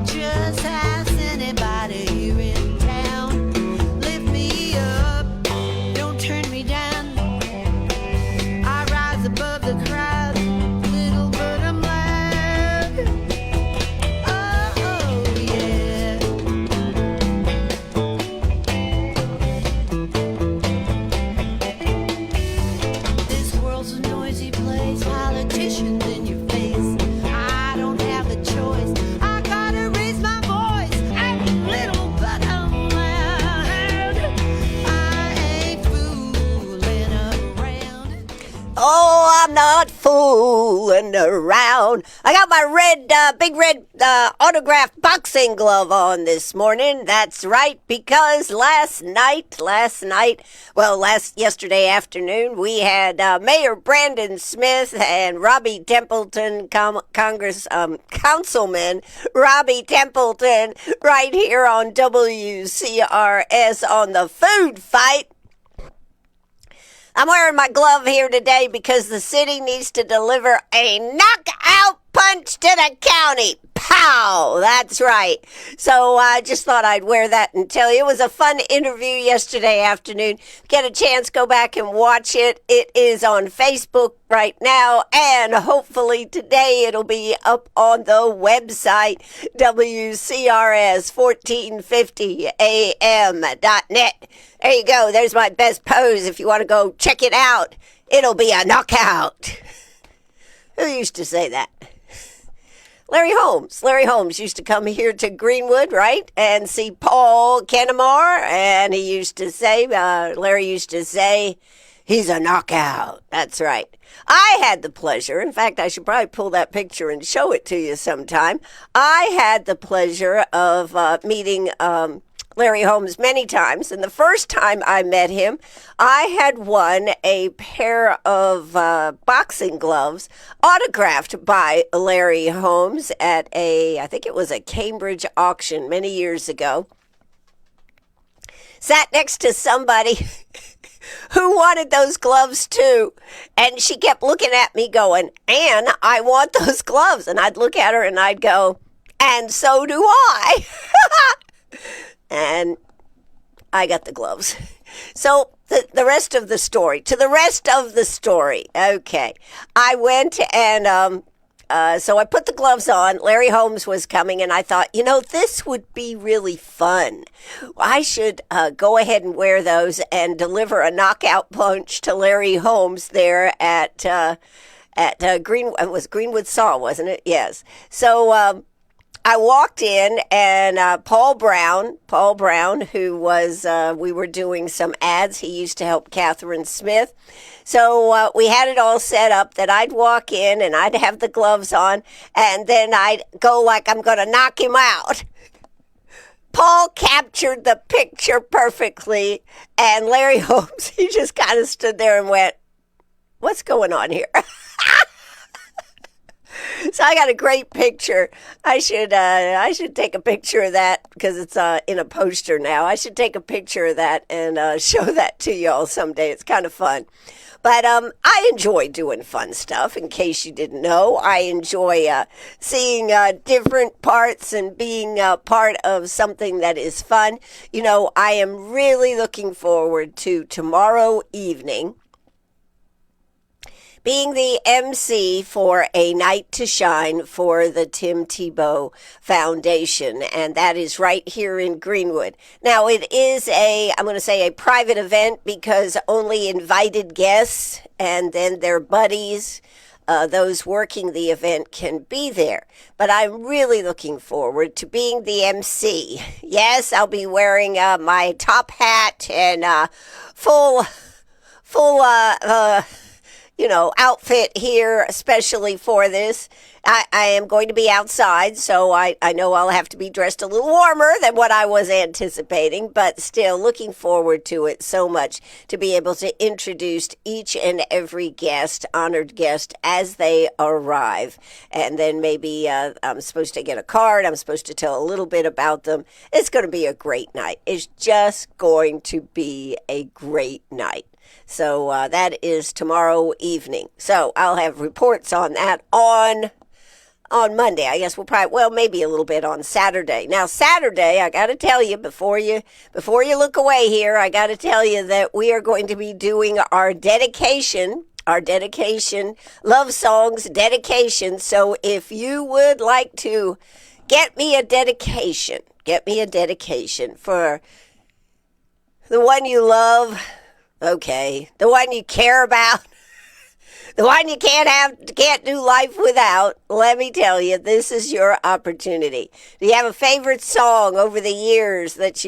Just ask anybody here in town. Lift me up, don't turn me down. I rise above the crowd, little but I'm loud. Oh, yeah. This world's a noisy place, politicians in your face. I don't have a choice, I gotta raise my voice. I'm little but I'm loud. I ain't fooling around. Oh, I'm not fooling around. I got my big red autographed boxing glove on this morning. That's right, because yesterday afternoon, we had Mayor Brandon Smith and Robbie Templeton, Councilman Robbie Templeton, right here on WCRS on the food fight. I'm wearing my glove here today because the city needs to deliver a knockout punch to the county. Pow! That's right. So I just thought I'd wear that and tell you. It was a fun interview yesterday afternoon. Get a chance, go back and watch it. It is on Facebook right now, and hopefully today it'll be up on the website, WCRS1450am.net. There you go. There's my best pose. If you want to go check it out, it'll be a knockout. Who used to say that? Larry Holmes. Larry Holmes used to come here to Greenwood, right, and see Paul Kennemar, and he used to say, Larry used to say, he's a knockout. That's right. I had the pleasure, in fact, I should probably pull that picture and show it to you sometime. I had the pleasure of meeting Larry Holmes many times, and the first time I met him, I had won a pair of boxing gloves autographed by Larry Holmes at I think it was a Cambridge auction many years ago. Sat next to somebody who wanted those gloves too, and she kept looking at me going, "Ann, I want those gloves," and I'd look at her and I'd go, "And so do I." And I got the gloves. So the rest of the story. Okay. I went and so I put the gloves on. Larry Holmes was coming, and I thought, this would be really fun. I should go ahead and wear those and deliver a knockout punch to Larry Holmes there at Greenwood. It was Greenwood Saw, wasn't it? Yes. So I walked in, and Paul Brown, who was, we were doing some ads. He used to help Catherine Smith. So we had it all set up that I'd walk in, and I'd have the gloves on, and then I'd go like I'm going to knock him out. Paul captured the picture perfectly, and Larry Holmes, he just kind of stood there and went, "What's going on here?" So I got a great picture. I should take a picture of that because it's in a poster now. I should take a picture of that and show that to y'all someday. It's kind of fun. But I enjoy doing fun stuff, in case you didn't know. I enjoy seeing different parts and being part of something that is fun. I am really looking forward to tomorrow evening being the MC for A Night to Shine for the Tim Tebow Foundation, and that is right here in Greenwood. Now, it is I'm going to say a private event because only invited guests and then their buddies, those working the event, can be there. But I'm really looking forward to being the MC. Yes, I'll be wearing my top hat and full outfit here, especially for this. I am going to be outside, so I know I'll have to be dressed a little warmer than what I was anticipating, but still looking forward to it so much to be able to introduce each and every guest, honored guest, as they arrive. And then maybe I'm supposed to get a card. I'm supposed to tell a little bit about them. It's going to be a great night. It's just going to be a great night. So that is tomorrow evening. So I'll have reports on that on on Monday. I guess we'll probably, well, maybe a little bit on Saturday. Now, Saturday, I got to tell you, before you look away here, I got to tell you that we are going to be doing our dedication, love songs dedication. So if you would like to get me a dedication for the one you love, okay, the one you care about, the one you can't do life without, let me tell you, this is your opportunity. Do you have a favorite song over the years that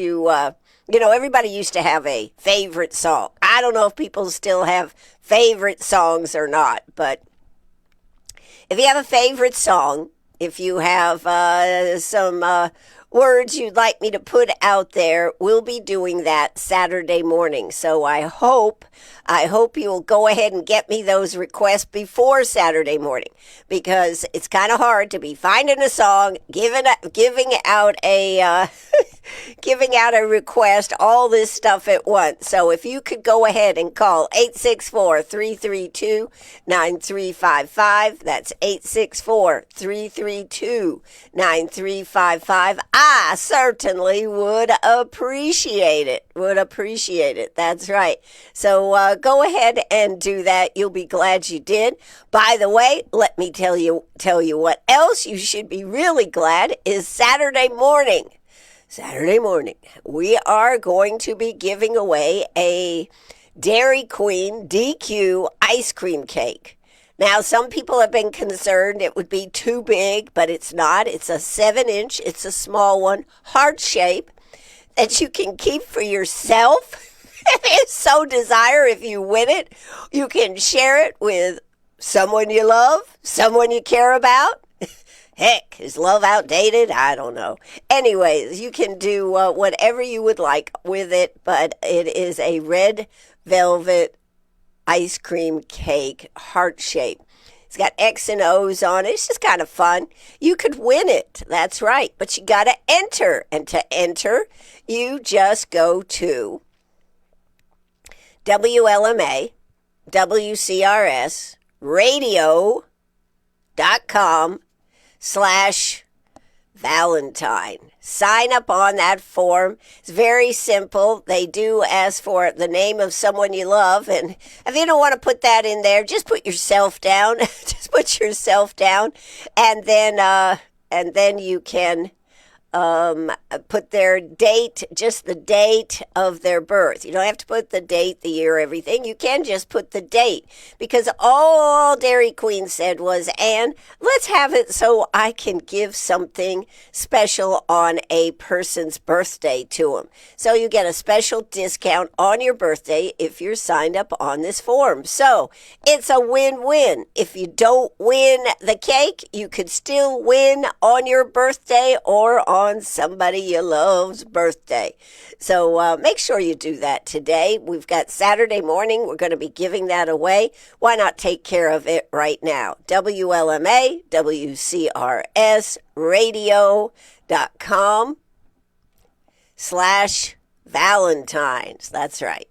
everybody used to have a favorite song. I don't know if people still have favorite songs or not, but if you have a favorite song, if you have some words you'd like me to put out there, we'll be doing that Saturday morning. So I hope you'll go ahead and get me those requests before Saturday morning, because it's kind of hard to be finding a song, giving out a giving out a request, all this stuff at once. So if you could go ahead and call 864-332-9355. That's 864-332-9355. I certainly would appreciate it. That's right. So go ahead and do that. You'll be glad you did. By the way, let me tell you what else you should be really glad is Saturday morning. We are going to be giving away a Dairy Queen DQ ice cream cake. Now, some people have been concerned it would be too big, but it's not. It's a 7-inch. It's a small one, heart shape, that you can keep for yourself. If you so desire, if you win it, you can share it with someone you love, someone you care about. Heck, is love outdated? I don't know. Anyways, you can do whatever you would like with it, but it is a red velvet ice cream cake, heart shape. It's got X and O's on it. It's just kind of fun. You could win it. That's right. But you got to enter. And to enter, you just go to WLMA, WCRS, radio.com/Valentine. Sign up on that form. It's very simple. They do ask for the name of someone you love. And if you don't want to put that in there, just put yourself down. Just put yourself down. And then you can put their date, just the date of their birth. You don't have to put the date, the year, everything. You can just put the date, because all Dairy Queen said was, Ann, let's have it so I can give something special on a person's birthday to them. So you get a special discount on your birthday if you're signed up on this form. So it's a win-win. If you don't win the cake, you could still win on your birthday or on somebody you love's birthday. So make sure you do that today. We've got Saturday morning. We're going to be giving that away. Why not take care of it right now? WLMA, WCRS, radio.com/Valentines. That's right.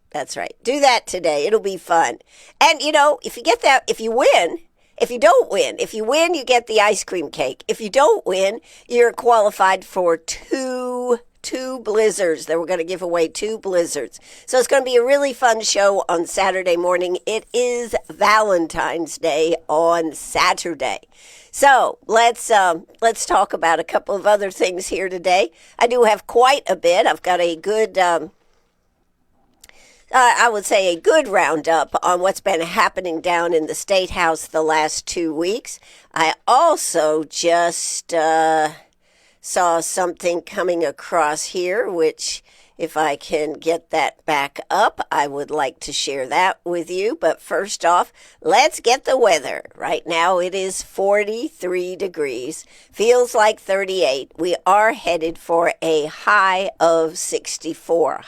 Do that today. It'll be fun. And, if you get that, if you win, if you don't win, if you win, you get the ice cream cake. If you don't win, you're qualified for two blizzards. That we're going to give away 2 blizzards. So it's going to be a really fun show on Saturday morning. It is Valentine's Day on Saturday. So let's talk about a couple of other things here today. I do have quite a bit. I've got a good I would say a good roundup on what's been happening down in the State House the last 2 weeks. I also just saw something coming across here, which, if I can get that back up, I would like to share that with you. But first off, let's get the weather. Right now it is 43 degrees. Feels like 38. We are headed for a high of 64.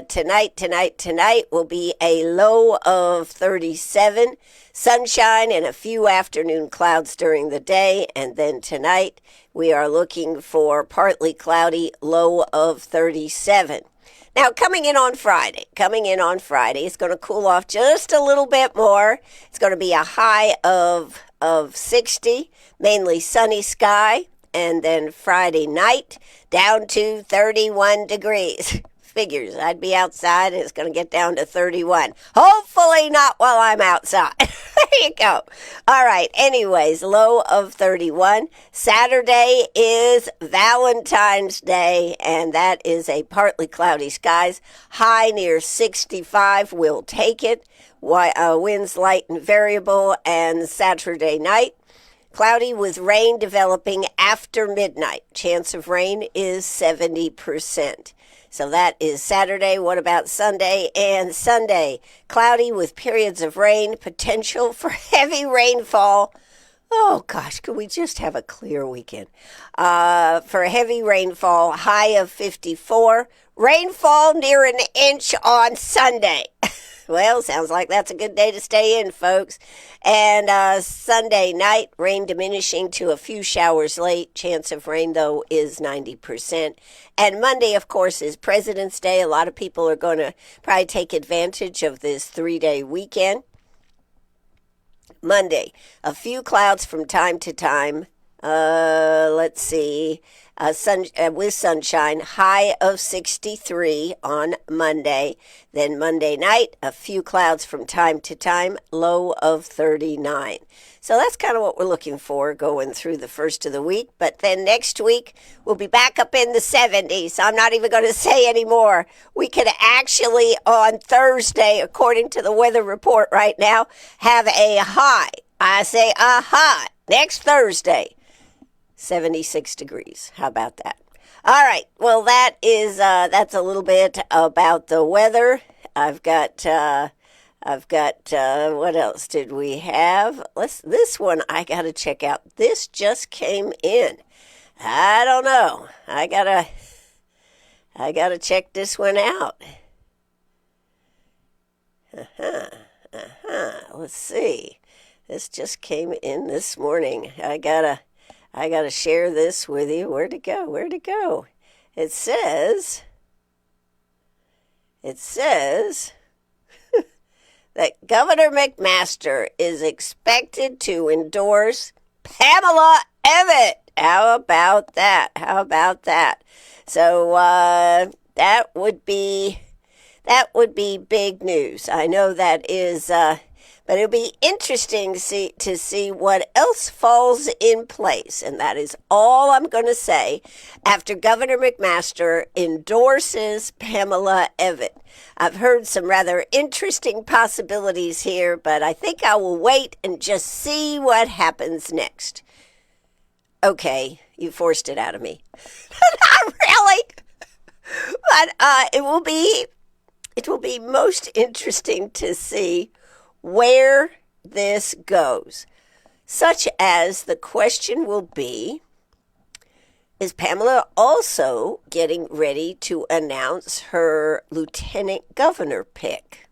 Tonight will be a low of 37. Sunshine and a few afternoon clouds during the day. And then tonight we are looking for partly cloudy, low of 37. Now, coming in on Friday, it's going to cool off just a little bit more. It's going to be a high of 60, mainly sunny sky, and then Friday night down to 31 degrees. Figures I'd be outside and it's going to get down to 31. Hopefully not while I'm outside. There you go. All right. Anyways, low of 31. Saturday is Valentine's Day, and that is a partly cloudy skies. High near 65. We'll take it. Winds light and variable. And Saturday night, cloudy with rain developing after midnight. Chance of rain is 70%. So that is Saturday. What about Sunday? And Sunday, cloudy with periods of rain, potential for heavy rainfall. Oh, gosh, could we just have a clear weekend? For heavy rainfall, high of 54. Rainfall near an inch on Sunday. Well, sounds like that's a good day to stay in, folks. And Sunday night, rain diminishing to a few showers late. Chance of rain, though, is 90%. And Monday, of course, is President's Day. A lot of people are going to probably take advantage of this 3-day weekend. Monday, a few clouds from time to time. Let's see. With sunshine, high of 63 on Monday. Then Monday night, a few clouds from time to time, low of 39. So that's kind of what we're looking for going through the first of the week. But then next week, we'll be back up in the 70s. I'm not even going to say anymore. We could actually, on Thursday, according to the weather report right now, have a high. I say a high next Thursday. 76 degrees. How about that? All right. Well, that's a little bit about the weather. I've got what else did we have? This one I got to check out. This just came in. I don't know. I gotta check this one out. Let's see. This just came in this morning. I gotta share this with you. Where'd it go? It says that Governor McMaster is expected to endorse Pamela Evette. How about that? So that would be big news. I know that is. But it'll be interesting to see what else falls in place. And that is all I'm going to say after Governor McMaster endorses Pamela Evette. I've heard some rather interesting possibilities here, but I think I will wait and just see what happens next. Okay, you forced it out of me. Not really. But it will be most interesting to see where this goes, such as the question will be, is Pamela also getting ready to announce her lieutenant governor pick?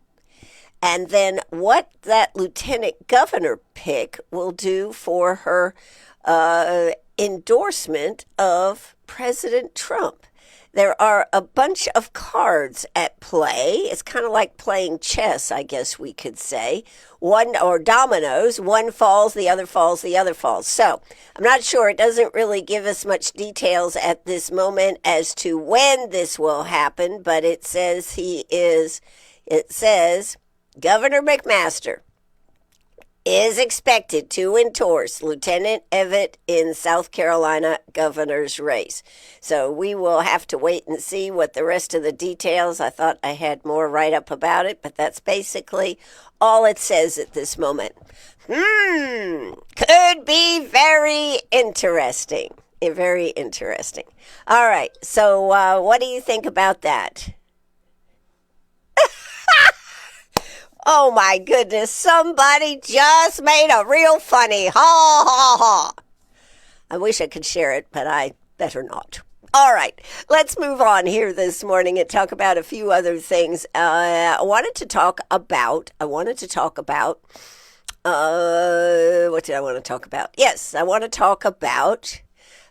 And then what that lieutenant governor pick will do for her endorsement of President Trump. There are a bunch of cards at play. It's kind of like playing chess, I guess we could say. Or dominoes. One falls, the other falls, the other falls. So I'm not sure. It doesn't really give us much details at this moment as to when this will happen, but it says Governor McMaster is expected to endorse Lieutenant Evette in South Carolina governor's race. So we will have to wait and see what the rest of the details. I thought I had more write-up about it, but that's basically all it says at this moment. Could be very interesting. Very interesting. All right, so what do you think about that? Oh my goodness, somebody just made a real funny. Ha ha ha. I wish I could share it, but I better not. All right, let's move on here this morning and talk about a few other things. I wanted to talk about, what did I want to talk about? Yes, I want to talk about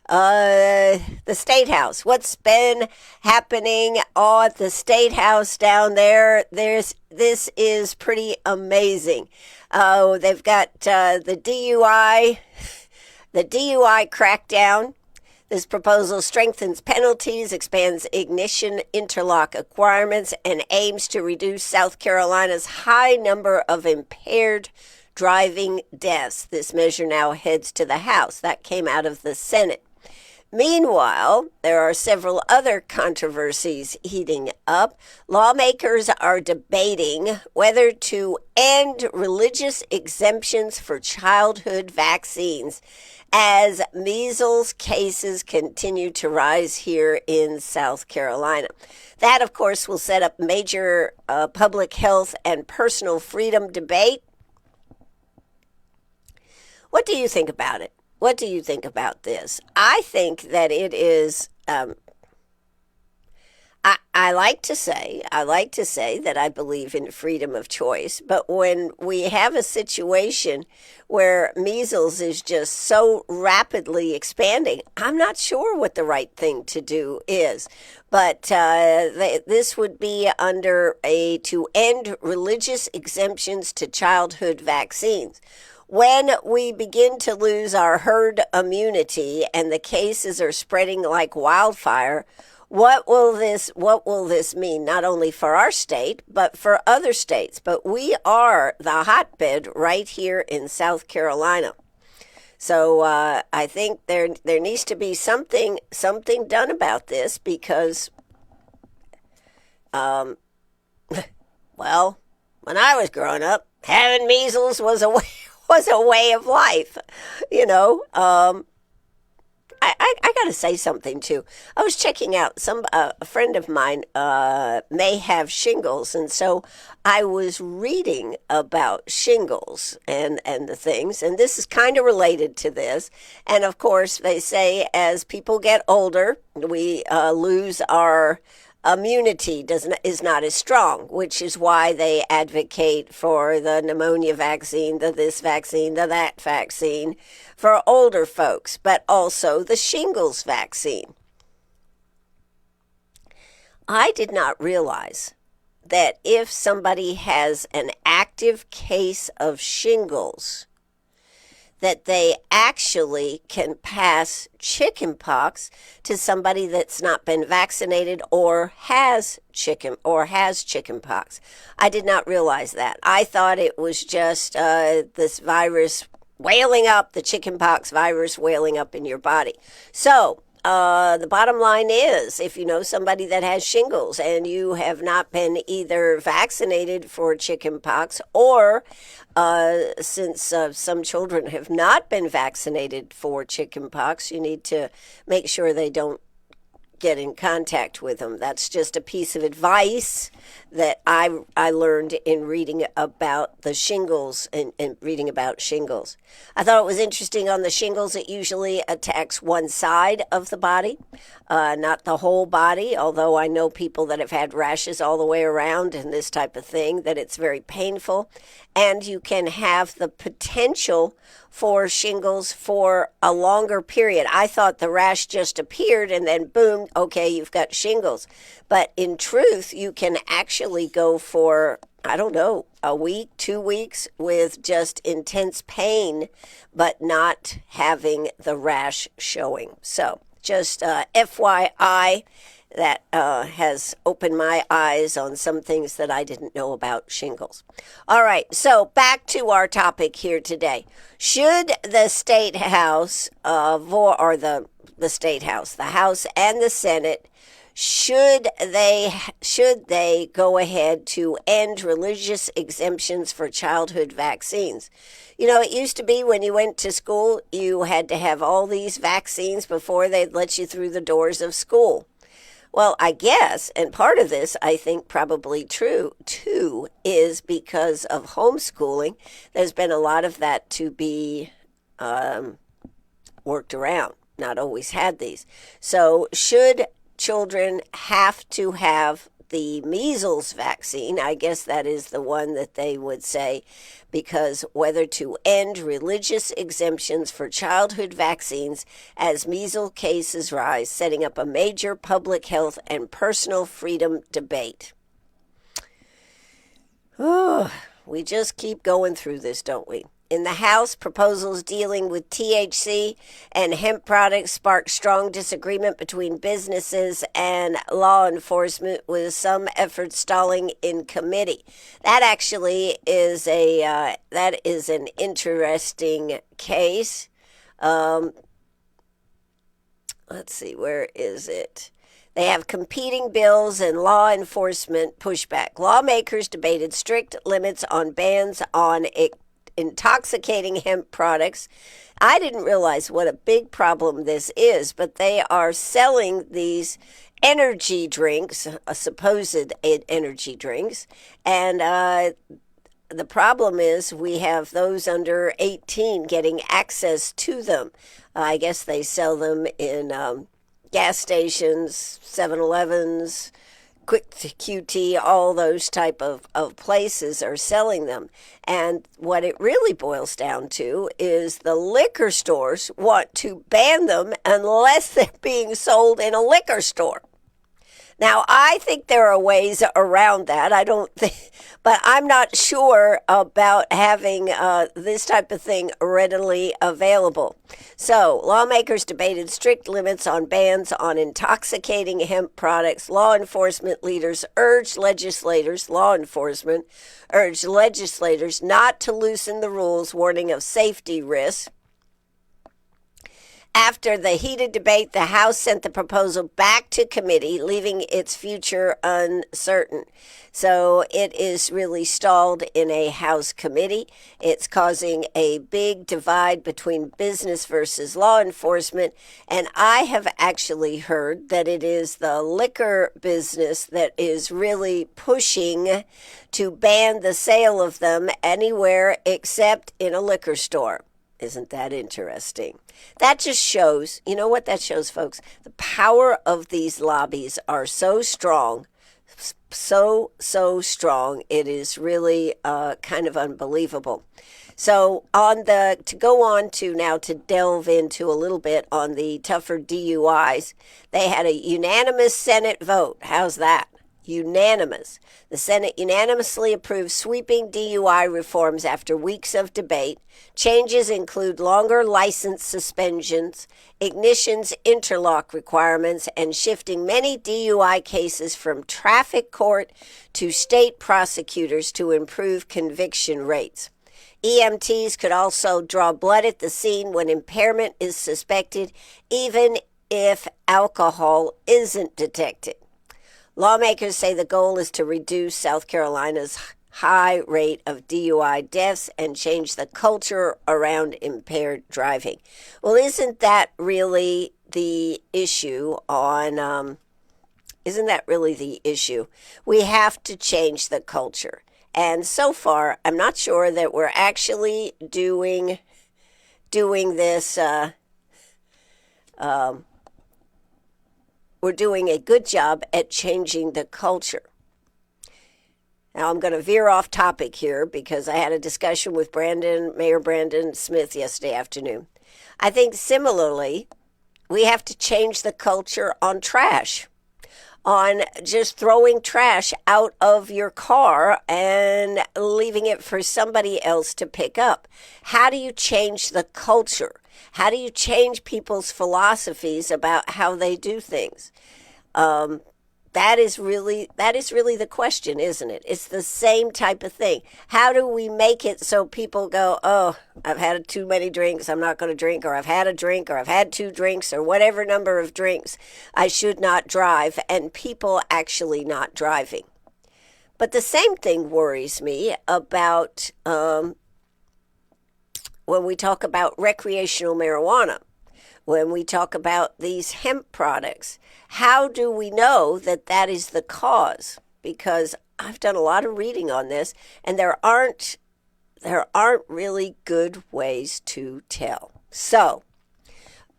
The State House. What's been happening at the State House down there? This is pretty amazing. Oh, they've got the DUI crackdown. This proposal strengthens penalties, expands ignition interlock requirements, and aims to reduce South Carolina's high number of impaired driving deaths. This measure now heads to the House. That came out of the Senate. Meanwhile, there are several other controversies heating up. Lawmakers are debating whether to end religious exemptions for childhood vaccines as measles cases continue to rise here in South Carolina. That, of course, will set up major public health and personal freedom debate. What do you think about it? What do you think about this? I think that it is, I like to say that I believe in freedom of choice, but when we have a situation where measles is just so rapidly expanding, I'm not sure what the right thing to do is. But this would be under to end religious exemptions to childhood vaccines. When we begin to lose our herd immunity and the cases are spreading like wildfire, what will this mean not only for our state but for other states? But we are the hotbed right here in South Carolina. So I think there needs to be something done about this because well, when I was growing up, having measles was a way of life, you know. I got to say something too. I was checking out a friend of mine may have shingles, and so I was reading about shingles and the things, and this is kind of related to this. And of course, they say as people get older, we lose our immunity is not as strong, which is why they advocate for the pneumonia vaccine, the this vaccine, the that vaccine for older folks, but also the shingles vaccine. I did not realize that if somebody has an active case of shingles, that they actually can pass chickenpox to somebody that's not been vaccinated or has chickenpox. I did not realize that. I thought it was just this virus wailing up, the chickenpox virus wailing up in your body. So the bottom line is, if you know somebody that has shingles and you have not been either vaccinated for chickenpox or since some children have not been vaccinated for chickenpox, you need to make sure they don't get in contact with them. That's just a piece of advice that I learned in reading about the shingles and reading about shingles. I thought it was interesting on the shingles, it usually attacks one side of the body, not the whole body, although I know people that have had rashes all the way around and this type of thing, that it's very painful. And you can have the potential for shingles for a longer period. I thought the rash just appeared and then boom, okay, you've got shingles. But in truth, you can actually go for, I don't know, a week, 2 weeks with just intense pain, but not having the rash showing. So just FYI, that has opened my eyes on some things that I didn't know about shingles. All right, so back to our topic here today. Should the State House, the State House, the House and the Senate, should they go ahead to end religious exemptions for childhood vaccines? You know, it used to be when you went to school, you had to have all these vaccines before they'd let you through the doors of school. Well, I guess, and part of this, I think probably true, too, is because of homeschooling. There's been a lot of that to be worked around, not always had these. So should children have to have about the measles vaccine. I guess that is the one that they would say, because whether to end religious exemptions for childhood vaccines as measles cases rise, setting up a major public health and personal freedom debate. Oh, we just keep going through this, don't we? In the House, proposals dealing with THC and hemp products sparked strong disagreement between businesses and law enforcement, with some efforts stalling in committee. That actually is an interesting case. Let's see, where is it? They have competing bills and law enforcement pushback. Lawmakers debated strict limits on bans on intoxicating hemp products. I didn't realize what a big problem this is, but they are selling these energy drinks, supposed energy drinks, and the problem is we have those under 18 getting access to them. I guess they sell them in gas stations, 7-Elevens, Quick QT, all those type of places are selling them. And what it really boils down to is the liquor stores want to ban them unless they're being sold in a liquor store. Now, I think there are ways around that. I don't think, but I'm not sure about having this type of thing readily available. So, lawmakers debated strict limits on bans on intoxicating hemp products. Law enforcement urged legislators not to loosen the rules, warning of safety risks. After the heated debate, the House sent the proposal back to committee, leaving its future uncertain. So it is really stalled in a House committee. It's causing a big divide between business versus law enforcement. And I have actually heard that it is the liquor business that is really pushing to ban the sale of them anywhere except in a liquor store. Isn't that interesting? That just shows, you know what that shows, folks? The power of these lobbies are so strong, so strong. It is really kind of unbelievable. So to go on to now to delve into a little bit on the tougher DUIs, they had a unanimous Senate vote. How's that? Unanimous. The Senate unanimously approved sweeping DUI reforms after weeks of debate. Changes include longer license suspensions, ignitions interlock requirements, and shifting many DUI cases from traffic court to state prosecutors to improve conviction rates. EMTs could also draw blood at the scene when impairment is suspected, even if alcohol isn't detected. Lawmakers say the goal is to reduce South Carolina's high rate of DUI deaths and change the culture around impaired driving. Well, isn't that really the issue We have to change the culture. And so far, I'm not sure that we're actually doing this we're doing a good job at changing the culture. Now, I'm going to veer off topic here because I had a discussion with Mayor Brandon Smith yesterday afternoon. I think similarly, we have to change the culture on trash, on just throwing trash out of your car and leaving it for somebody else to pick up. How do you change the culture? How do you change people's philosophies about how they do things? That is really the question, isn't it? It's the same type of thing. How do we make it so people go, oh, I've had too many drinks, I'm not going to drink, or I've had a drink, or I've had 2 drinks, or whatever number of drinks, I should not drive, and people actually not driving. But the same thing worries me about when we talk about recreational marijuana, when we talk about these hemp products. How do we know that that is the cause? Because I've done a lot of reading on this, and there aren't really good ways to tell. So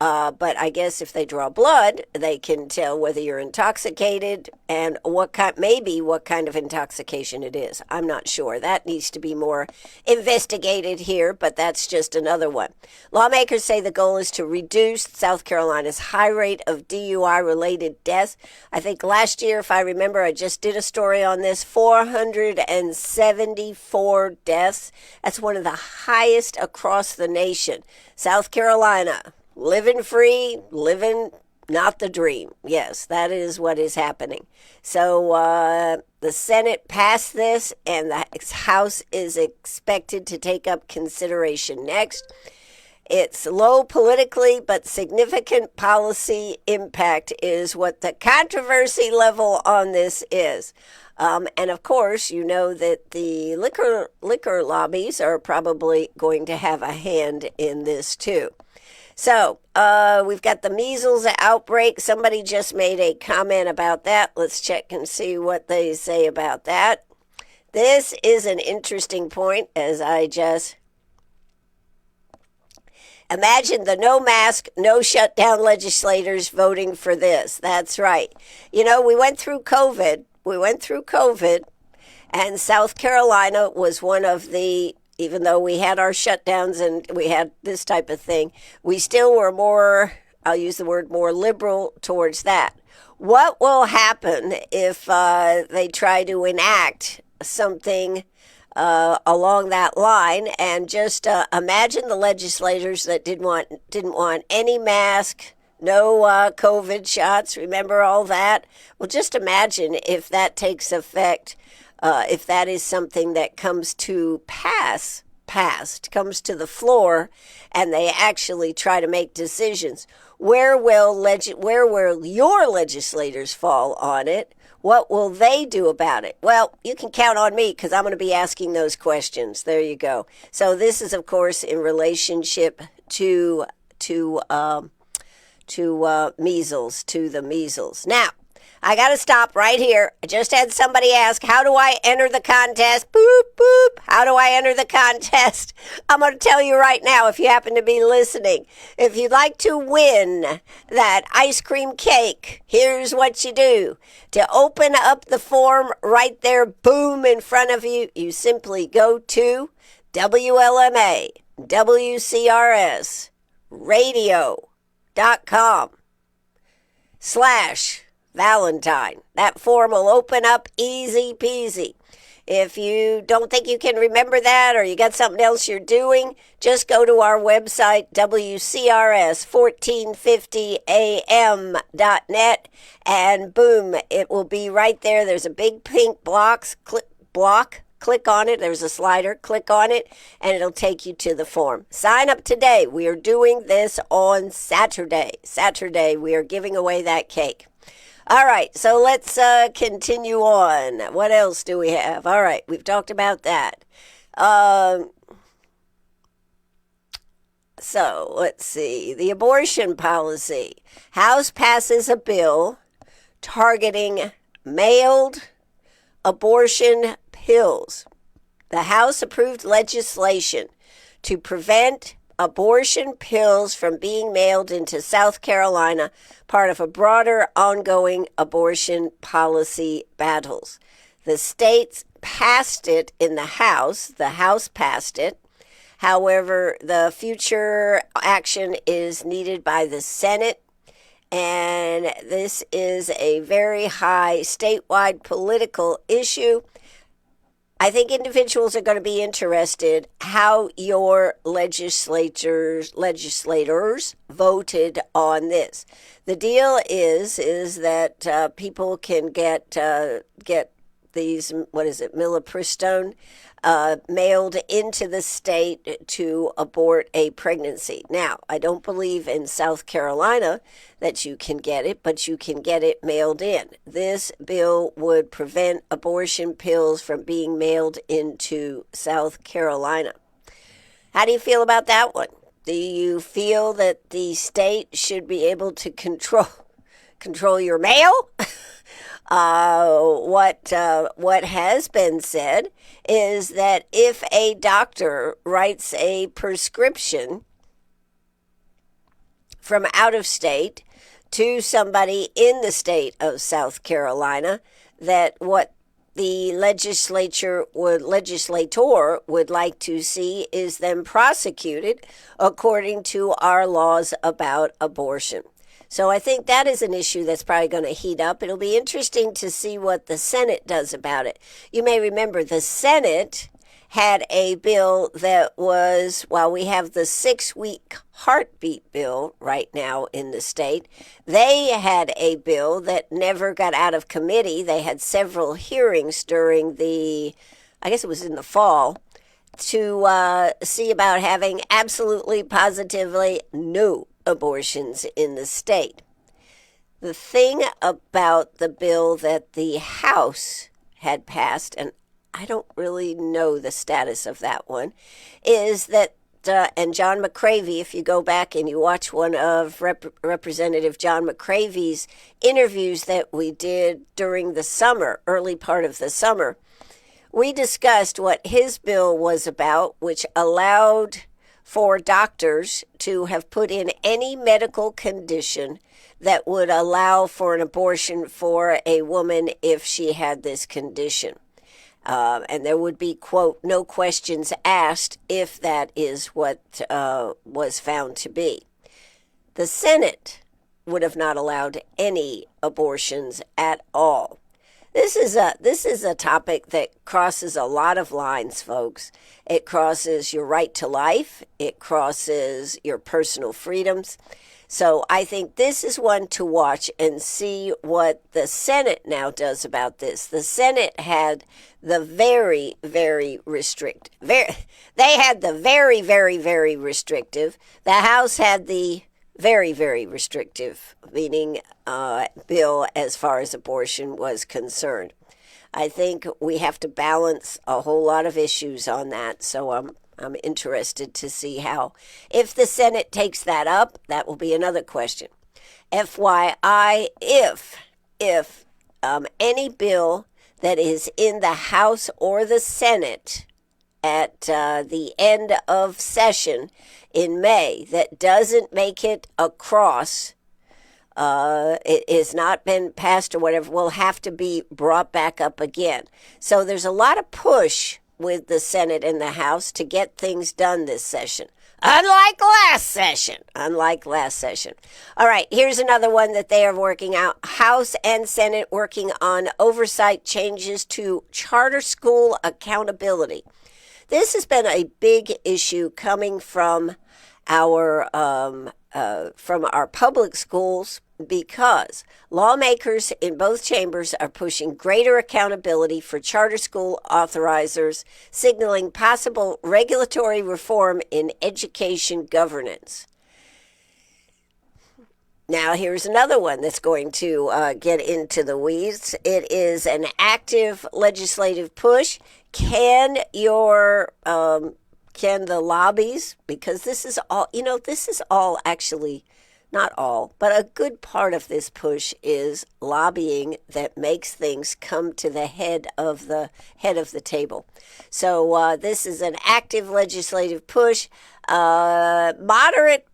But I guess if they draw blood, they can tell whether you're intoxicated and what kind of intoxication it is. I'm not sure. That needs to be more investigated here, but that's just another one. Lawmakers say the goal is to reduce South Carolina's high rate of DUI-related deaths. I think last year, if I remember, I just did a story on this, 474 deaths. That's one of the highest across the nation. South Carolina. Living free, living not the dream. Yes, that is what is happening. So the Senate passed this, and the House is expected to take up consideration next. It's low politically, but significant policy impact is what the controversy level on this is. And of course, you know that the liquor lobbies are probably going to have a hand in this too. So, we've got the measles outbreak. Somebody just made a comment about that. Let's check and see what they say about that. This is an interesting point, as I just imagine the no mask, no shutdown legislators voting for this. That's right. You know, we went through COVID, and South Carolina was one of the, even though we had our shutdowns and we had this type of thing, we still were more, I'll use the word more liberal towards that. What will happen if they try to enact something along that line? And just imagine the legislators that didn't want any mask, no COVID shots. Remember all that? Well, just imagine if that takes effect. If that is something that comes to comes to the floor, and they actually try to make decisions, where will your legislators fall on it? What will they do about it? Well, you can count on me because I'm going to be asking those questions. There you go. So this is, of course, in relationship to measles, to the measles. Now, I got to stop right here. I just had somebody ask, how do I enter the contest? Boop, boop. How do I enter the contest? I'm going to tell you right now if you happen to be listening. If you'd like to win that ice cream cake, here's what you do. To open up the form right there, boom, in front of you, you simply go to WLMA, WCRS, radio.com/Valentine. That form will open up easy peasy. If you don't think you can remember that, or you got something else you're doing, just go to our website, WCRS1450am.net, and boom, it will be right there. There's a big pink block. Click on it. There's a slider. Click on it, and it'll take you to the form. Sign up today. We are doing this on Saturday. We are giving away that cake. All right, so let's continue on. What else do we have? All right, we've talked about that. So let's see. The abortion policy. House passes a bill targeting mailed abortion pills. The House approved legislation to prevent abortion pills from being mailed into South Carolina, part of a broader ongoing abortion policy battles. The states passed it in the House. The House passed it. However, the future action is needed by the Senate, and this is a very high statewide political issue. I think individuals are going to be interested how your legislators voted on this. The deal is that people can get these, mifepristone, mailed into the state to abort a pregnancy. Now, I don't believe in South Carolina that you can get it, but you can get it mailed in. This bill would prevent abortion pills from being mailed into South Carolina. How do you feel about that one? Do you feel that the state should be able to control your mail? What has been said is that if a doctor writes a prescription from out of state to somebody in the state of South Carolina that what the legislator would like to see is them prosecuted according to our laws about abortion. So I think that is an issue that's probably going to heat up. It'll be interesting to see what the Senate does about it. You may remember the Senate had a bill that was, while we have the 6-week heartbeat bill right now in the state, they had a bill that never got out of committee. They had several hearings during I guess it was in the fall, to see about having absolutely, positively no abortions in the state. The thing about the bill that the House had passed, and I don't really know the status of that one, is that, and John McCravey, if you go back and you watch one of Representative John McCravey's interviews that we did during the summer, early part of the summer, we discussed what his bill was about, which allowed for doctors to have put in any medical condition that would allow for an abortion for a woman if she had this condition. And there would be, quote, no questions asked if that is what was found to be. The Senate would have not allowed any abortions at all. This is a topic that crosses a lot of lines, folks. It crosses your right to life. It crosses your personal freedoms. So I think this is one to watch and see what the Senate now does about this. The Senate had the very, very restrictive. They had the very, very, very restrictive. The House had the very, very restrictive, meaning bill as far as abortion was concerned. I think we have to balance a whole lot of issues on that. So I'm interested to see how, if the Senate takes that up, that will be another question. FYI, if any bill that is in the House or the Senate at the end of session in May that doesn't make it across, it has not been passed or whatever, will have to be brought back up again. So there's a lot of push with the Senate and the House to get things done this session. Unlike last session. All right, here's another one that they are working out. House and Senate working on oversight changes to charter school accountability. This has been a big issue coming from our public schools, because lawmakers in both chambers are pushing greater accountability for charter school authorizers, signaling possible regulatory reform in education governance. Now, here's another one that's going to get into the weeds. It is an active legislative push. Can the lobbies, because this is all actually, not all, but a good part of this push is lobbying that makes things come to the head of the table. So this is an active legislative push, moderate,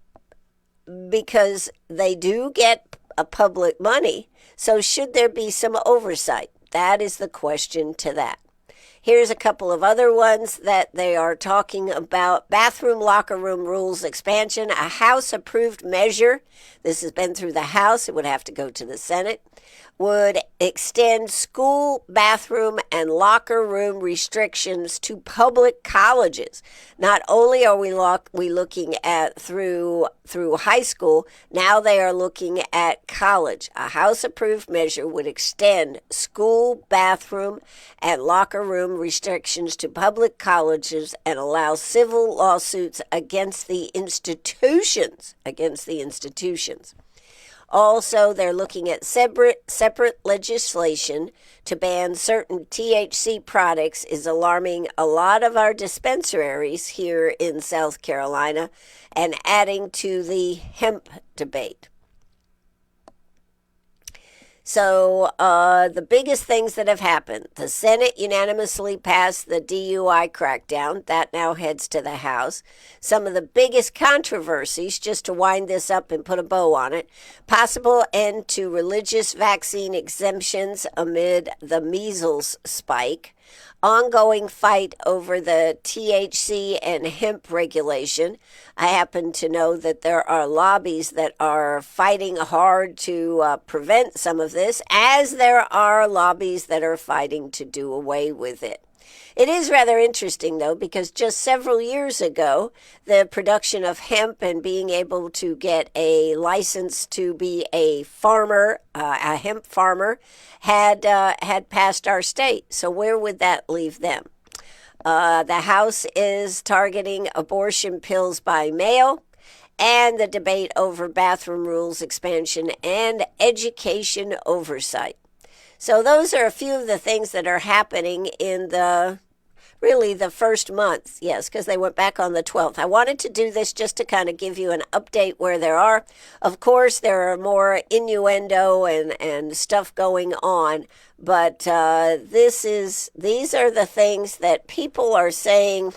because they do get public money. So should there be some oversight? That is the question to that. Here's a couple of other ones that they are talking about. Bathroom locker room rules expansion, a House-approved measure. This has been through the House. It would have to go to the Senate. Would extend school bathroom and locker room restrictions to public colleges. Not only are we looking at through high school, now they are looking at college. A House-approved measure would extend school bathroom and locker room restrictions to public colleges and allow civil lawsuits against the institutions. Also, they're looking at separate legislation to ban certain THC products is alarming a lot of our dispensaries here in South Carolina and adding to the hemp debate. So, the biggest things that have happened: the Senate unanimously passed the DUI crackdown. That now heads to the House. Some of the biggest controversies, just to wind this up and put a bow on it: possible end to religious vaccine exemptions amid the measles spike, ongoing fight over the THC and hemp regulation. I happen to know that there are lobbies that are fighting hard to prevent some of this, as there are lobbies that are fighting to do away with it. It is rather interesting, though, because just several years ago, the production of hemp and being able to get a license to be a farmer, a hemp farmer, had passed our state. So where would that leave them? The House is targeting abortion pills by mail, and the debate over bathroom rules expansion and education oversight. So those are a few of the things that are happening in the first month. Yes, because they went back on the 12th. I wanted to do this just to kind of give you an update where there are. Of course, there are more innuendo and stuff going on, but these are the things that people are saying,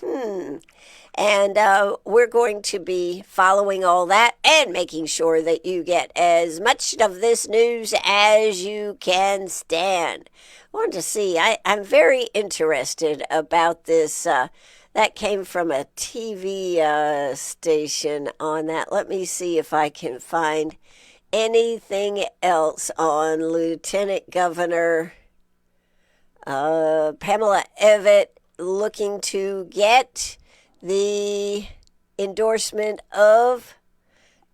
and we're going to be following all that and making sure that you get as much of this news as you can stand. I wanted to see, I'm very interested about this. That came from a TV station on that. Let me see if I can find anything else on Lieutenant Governor Pamela Evett looking to get the endorsement of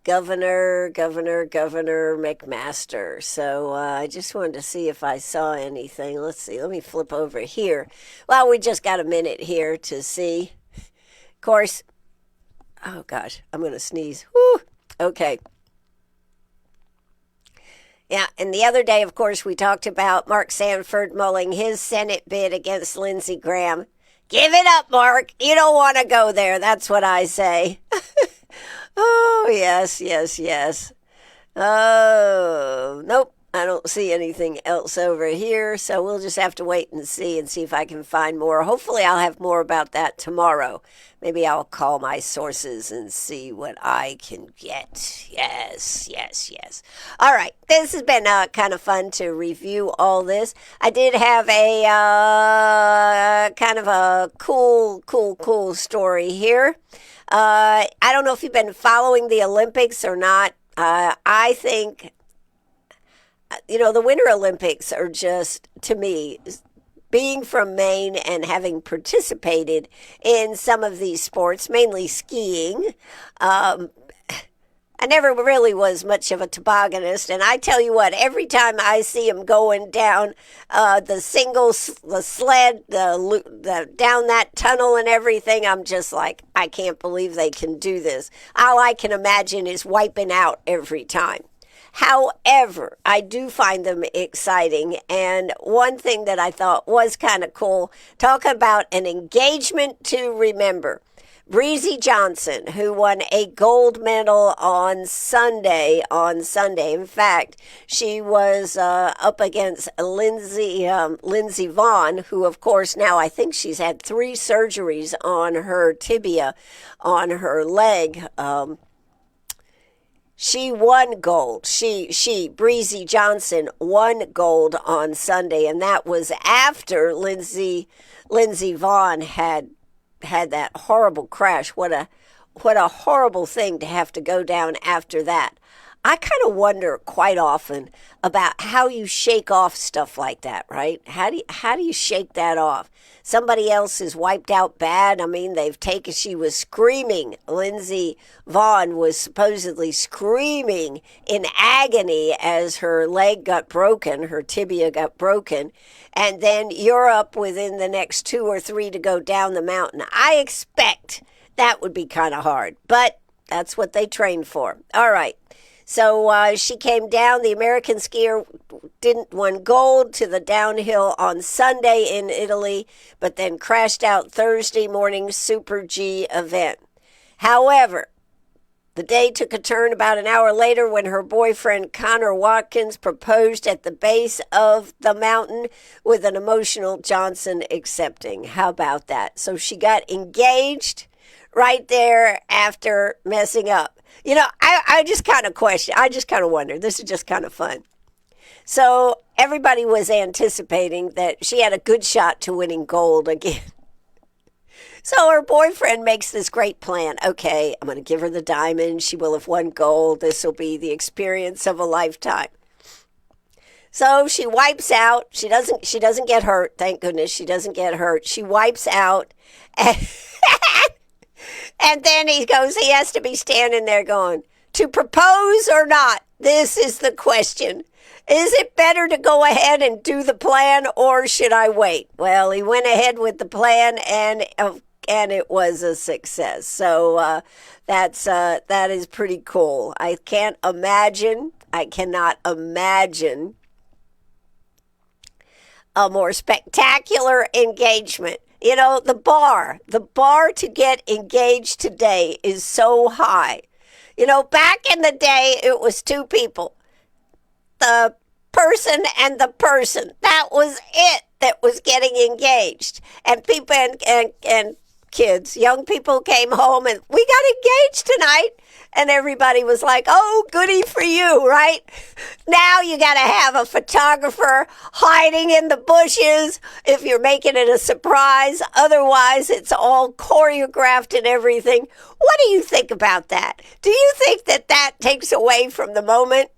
Governor McMaster. So I just wanted to see if I saw anything. Let's see. Let me flip over here. Well, we just got a minute here to see. Of course, oh gosh, I'm going to sneeze. Whew. Okay. Yeah, and the other day, of course, we talked about Mark Sanford mulling his Senate bid against Lindsey Graham. Give it up, Mark. You don't want to go there. That's what I say. Oh, yes. Oh, nope. I don't see anything else over here. So we'll just have to wait and see if I can find more. Hopefully I'll have more about that tomorrow. Maybe I'll call my sources and see what I can get. Yes. All right. This has been kind of fun to review all this. I did have a kind of a cool story here. I don't know if you've been following the Olympics or not. I think, the Winter Olympics are just, to me, being from Maine and having participated in some of these sports, mainly skiing. I never really was much of a tobogganist, and I tell you what, every time I see them going down the sled, down that tunnel and everything, I'm just like, I can't believe they can do this. All I can imagine is wiping out every time. However, I do find them exciting, and one thing that I thought was kind of cool, talk about an engagement to remember. Breezy Johnson, who won a gold medal on Sunday. In fact, she was up against Lindsey Vonn, who, of course, now I think she's had 3 surgeries on her tibia, on her leg. She won gold. Breezy Johnson won gold on Sunday, and that was after Lindsey Vonn had that horrible crash. What a horrible thing to have to go down after that. I kind of wonder quite often about how you shake off stuff like that, right? How do you shake that off? Somebody else is wiped out bad. I mean, she was screaming. Lindsey Vonn was supposedly screaming in agony as her leg got broken, her tibia got broken. And then you're up within the next 2 or 3 to go down the mountain. I expect that would be kind of hard, but that's what they trained for. All right. So she came down. The American skier won gold to the downhill on Sunday in Italy, but then crashed out Thursday morning Super G event. However, The day took a turn about an hour later when her boyfriend Connor Watkins proposed at the base of the mountain with an emotional Johnson accepting. How about that? So she got engaged right there after messing up. You know, I just kind of question. I just kind of wonder. This is just kind of fun. So everybody was anticipating that she had a good shot to winning gold again. So her boyfriend makes this great plan. Okay, I'm going to give her the diamond. She will have won gold. This will be the experience of a lifetime. So she wipes out. She doesn't get hurt. Thank goodness she doesn't get hurt. She wipes out. And, and then he has to be standing there going, to propose or not? This is the question. Is it better to go ahead and do the plan, or should I wait? Well, he went ahead with the plan, and it was a success. So that is pretty cool. I cannot imagine a more spectacular engagement. You know, the bar to get engaged today is so high. You know, back in the day, it was two people. The person and the person. That was it that was getting engaged. And people and kids, young people came home and we got engaged tonight. And everybody was like, oh, goody for you, right? Now you got to have a photographer hiding in the bushes if you're making it a surprise. Otherwise, it's all choreographed and everything. What do you think about that? Do you think that takes away from the moment?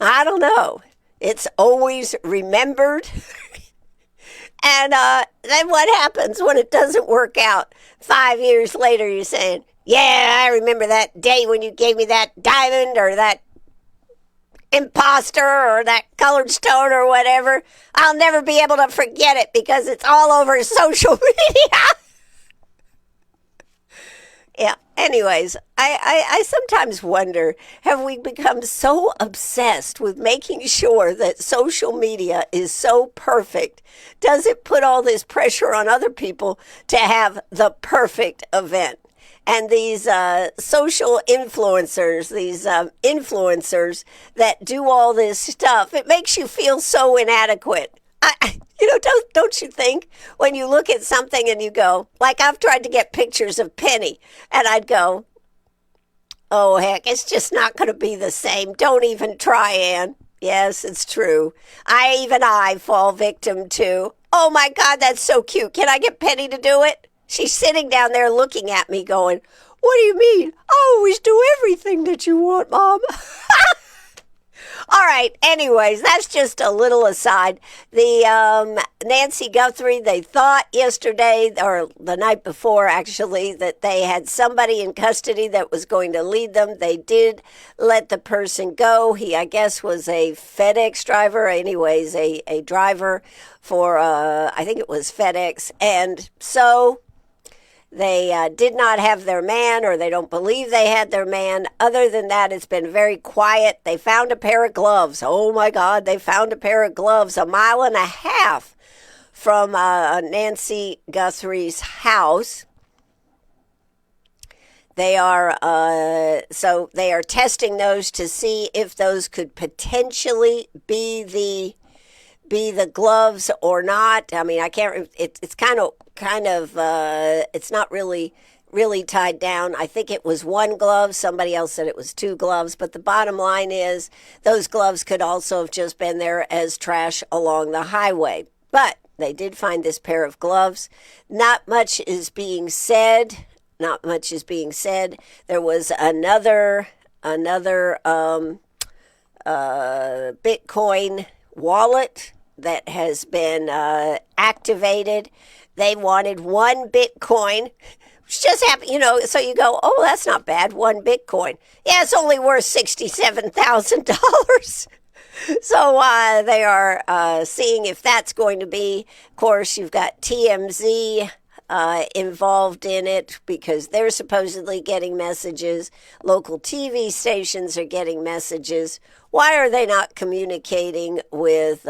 I don't know. It's always remembered. And then what happens when it doesn't work out? 5 years later, you're saying, yeah, I remember that day when you gave me that diamond or that imposter or that colored stone or whatever. I'll never be able to forget it because it's all over social media. Yeah. Anyways, I sometimes wonder, have we become so obsessed with making sure that social media is so perfect? Does it put all this pressure on other people to have the perfect event? And these social influencers, influencers that do all this stuff, it makes you feel so inadequate. Don't you think when you look at something and you go, like I've tried to get pictures of Penny, and I'd go, oh, heck, it's just not going to be the same. Don't even try, Ann. Yes, it's true. I fall victim to, oh, my God, that's so cute. Can I get Penny to do it? She's sitting down there looking at me going, what do you mean? I always do everything that you want, Mom. All right. Anyways, that's just a little aside. The Nancy Guthrie, they thought yesterday or the night before, actually, that they had somebody in custody that was going to lead them. They did let the person go. He, I guess, was a FedEx driver. Anyways, a driver for, I think it was FedEx. And so they did not have their man, or they don't believe they had their man. Other than that, it's been very quiet. They found a pair of gloves. Oh, my God, they found a pair of gloves 1.5 miles from Nancy Guthrie's house. They are they are testing those to see if those could potentially be the gloves or not. I mean, I can't. It's kind of. It's not really tied down. I think it was one glove. Somebody else said it was 2 gloves. But the bottom line is those gloves could also have just been there as trash along the highway. But they did find this pair of gloves. Not much is being said. There was another Bitcoin wallet that has been activated. They wanted 1 Bitcoin, which just happened, so you go, oh, that's not bad, 1 Bitcoin. Yeah, it's only worth $67,000. So they are seeing if that's going to be. Of course, you've got TMZ involved in it because they're supposedly getting messages. Local TV stations are getting messages. Why are they not communicating with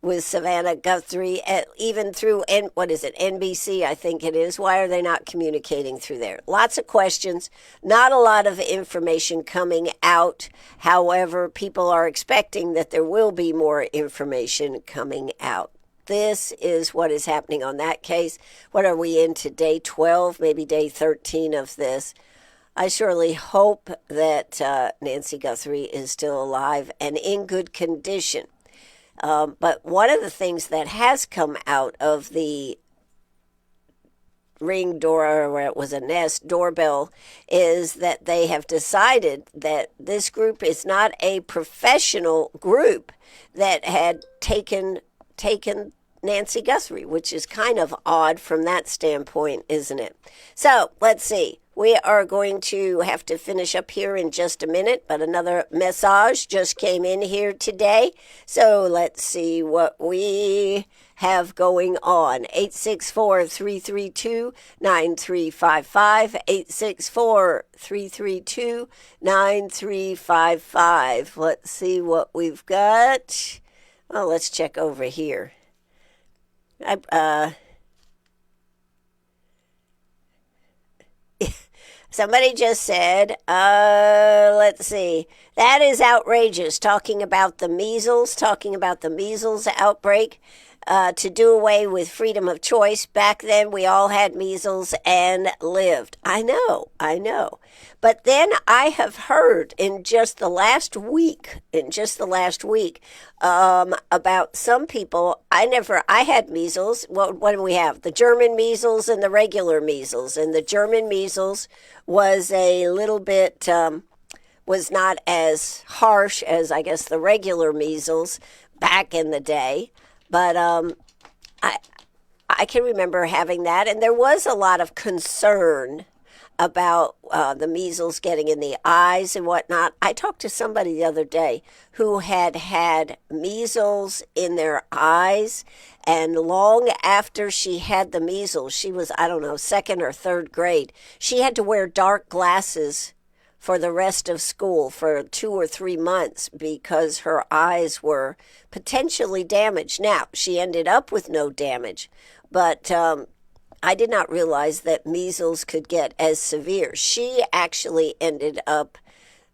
with Savannah Guthrie, even through, what is it, NBC, I think it is. Why are they not communicating through there? Lots of questions, not a lot of information coming out. However, people are expecting that there will be more information coming out. This is what is happening on that case. What are we into, day 12, maybe day 13 of this? I surely hope that Nancy Guthrie is still alive and in good condition. But one of the things that has come out of the Ring door, where it was a Nest doorbell, is that they have decided that this group is not a professional group that had taken Nancy Guthrie, which is kind of odd from that standpoint, isn't it? So let's see. We are going to have to finish up here in just a minute, but another message just came in here today. So let's see what we have going on. 864-332-9355. 864-332-9355. Let's see what we've got. Well, let's check over here. Somebody just said, let's see, that is outrageous, talking about the measles outbreak, to do away with freedom of choice. Back then, we all had measles and lived. I know. But then I have heard in just the last week, about some people. I had measles. What do we have? The German measles and the regular measles. And the German measles was a little bit, was not as harsh as, I guess, the regular measles back in the day. But I can remember having that, and there was a lot of concern about the measles getting in the eyes and whatnot. I talked to somebody the other day who had measles in their eyes, and long after she had the measles, she was, I don't know, second or third grade, she had to wear dark glasses for the rest of school for 2 or 3 months because her eyes were potentially damaged. Now, she ended up with no damage, but I did not realize that measles could get as severe. She actually ended up,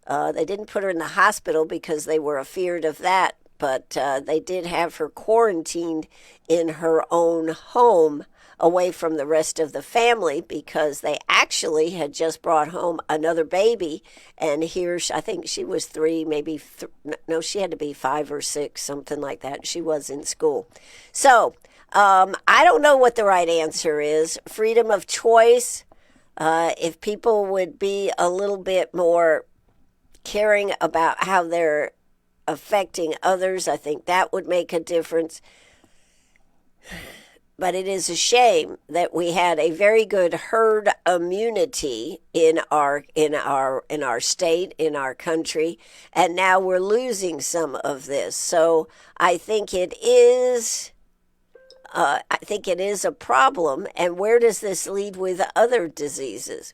they didn't put her in the hospital because they were afeared of that, but they did have her quarantined in her own home away from the rest of the family because they actually had just brought home another baby. And here, I think she was 3, maybe, no, she had to be 5 or 6, something like that. She was in school. So I don't know what the right answer is. Freedom of choice, if people would be a little bit more caring about how they're affecting others, I think that would make a difference. But it is a shame that we had a very good herd immunity in our state, in our country, and now we're losing some of this. So I think it is a problem. And where does this lead with other diseases?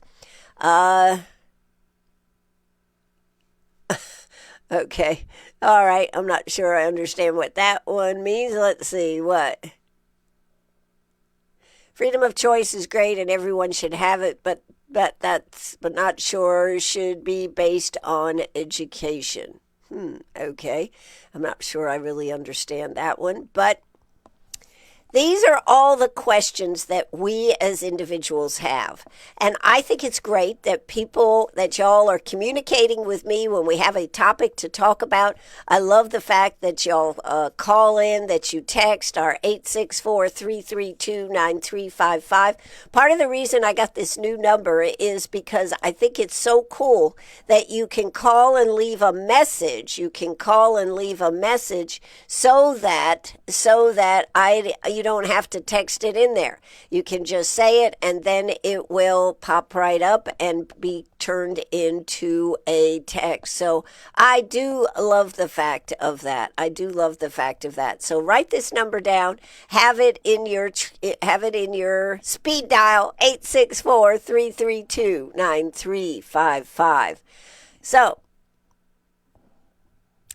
Okay, all right. I'm not sure I understand what that one means. Let's see what. Freedom of choice is great and everyone should have it, but not sure should be based on education. Okay. I'm not sure I really understand that one, but these are all the questions that we as individuals have. And I think it's great that y'all are communicating with me when we have a topic to talk about. I love the fact that y'all call in, that you text our 864-332-9355. Part of the reason I got this new number is because I think it's so cool that you can call and leave a message. You can call and leave a message so that you don't have to text it in there. You can just say it and then it will pop right up and be turned into a text. So I do love the fact of that. So write this number down. Have it in your speed dial, 864-332-9355. So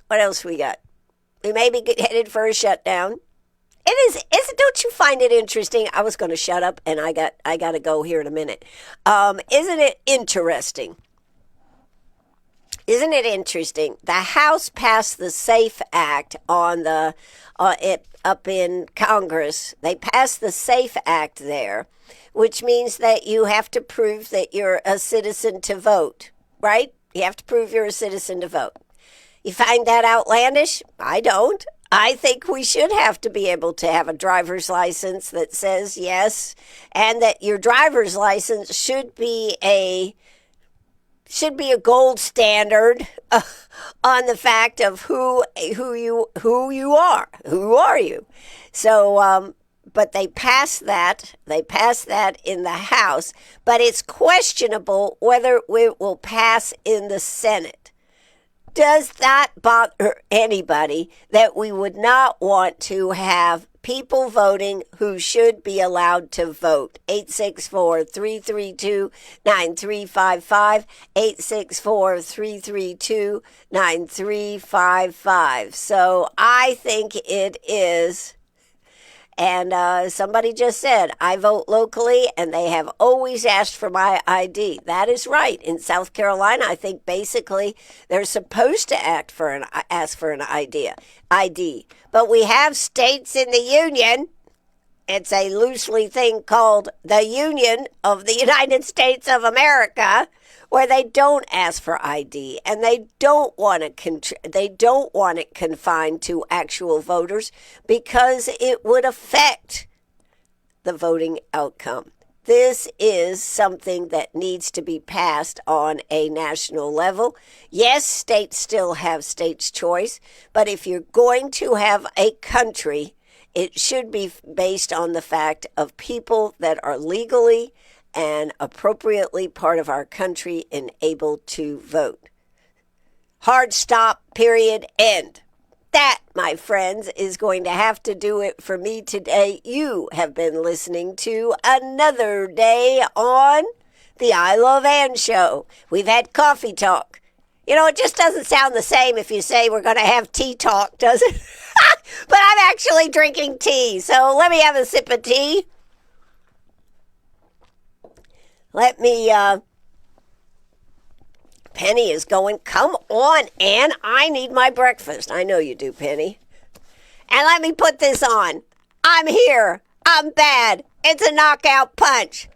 what else we got? We may be headed for a shutdown. Don't you find it interesting? I was going to shut up, and I got to go here in a minute. Isn't it interesting? Isn't it interesting? The House passed the SAFE Act on the up in Congress. They passed the SAFE Act there, which means that you have to prove that you're a citizen to vote, right? You have to prove you're a citizen to vote. You find that outlandish? I don't. I think we should have to be able to have a driver's license that says yes, and that your driver's license should be a gold standard on the fact of who you are. Who are you? So, but they passed that. They passed that in the House, but it's questionable whether it will pass in the Senate. Does that bother anybody that we would not want to have people voting who should be allowed to vote? 864-332-9355, 864-332-9355. So I think it is. And somebody just said, I vote locally, and they have always asked for my ID. That is right. In South Carolina, I think basically they're supposed to ask for an ID. But we have states in the Union. It's a loosely thing called the Union of the United States of America, where they don't ask for ID, and they don't want it confined to actual voters because it would affect the voting outcome. This is something that needs to be passed on a national level. Yes, states still have states' choice, but if you're going to have a country, it should be based on the fact of people that are legally and appropriately part of our country and able to vote. Hard stop, period, end. That, my friends, is going to have to do it for me today. You have been listening to another day on the I Love Ann Show. We've had coffee talk. You know, it just doesn't sound the same if you say we're going to have tea talk, does it? But I'm actually drinking tea, so let me have a sip of tea. Let me, Penny is going, come on, Ann, I need my breakfast. I know you do, Penny. And let me put this on. I'm here. I'm bad. It's a knockout punch.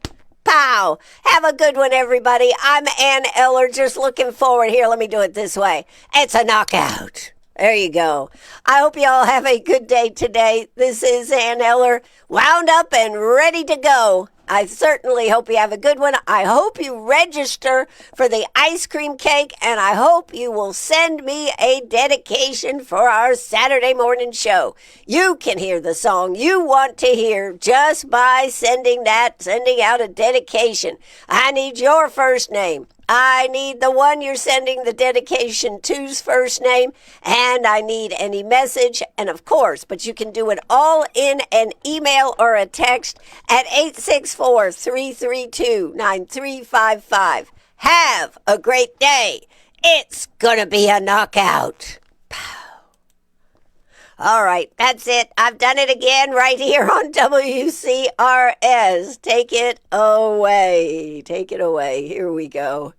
Pow. Have a good one, everybody. I'm Ann Eller, just looking forward. Here, let me do it this way. It's a knockout. There you go. I hope you all have a good day today. This is Ann Eller, wound up and ready to go. I certainly hope you have a good one. I hope you register for the ice cream cake, and I hope you will send me a dedication for our Saturday morning show. You can hear the song you want to hear just by sending out a dedication. I need your first name. I need the one you're sending the dedication to's first name, and I need any message, and of course, but you can do it all in an email or a text at 864-332-9355. Have a great day. It's gonna be a knockout. All right, that's it. I've done it again right here on WCRS. Take it away. Take it away. Here we go.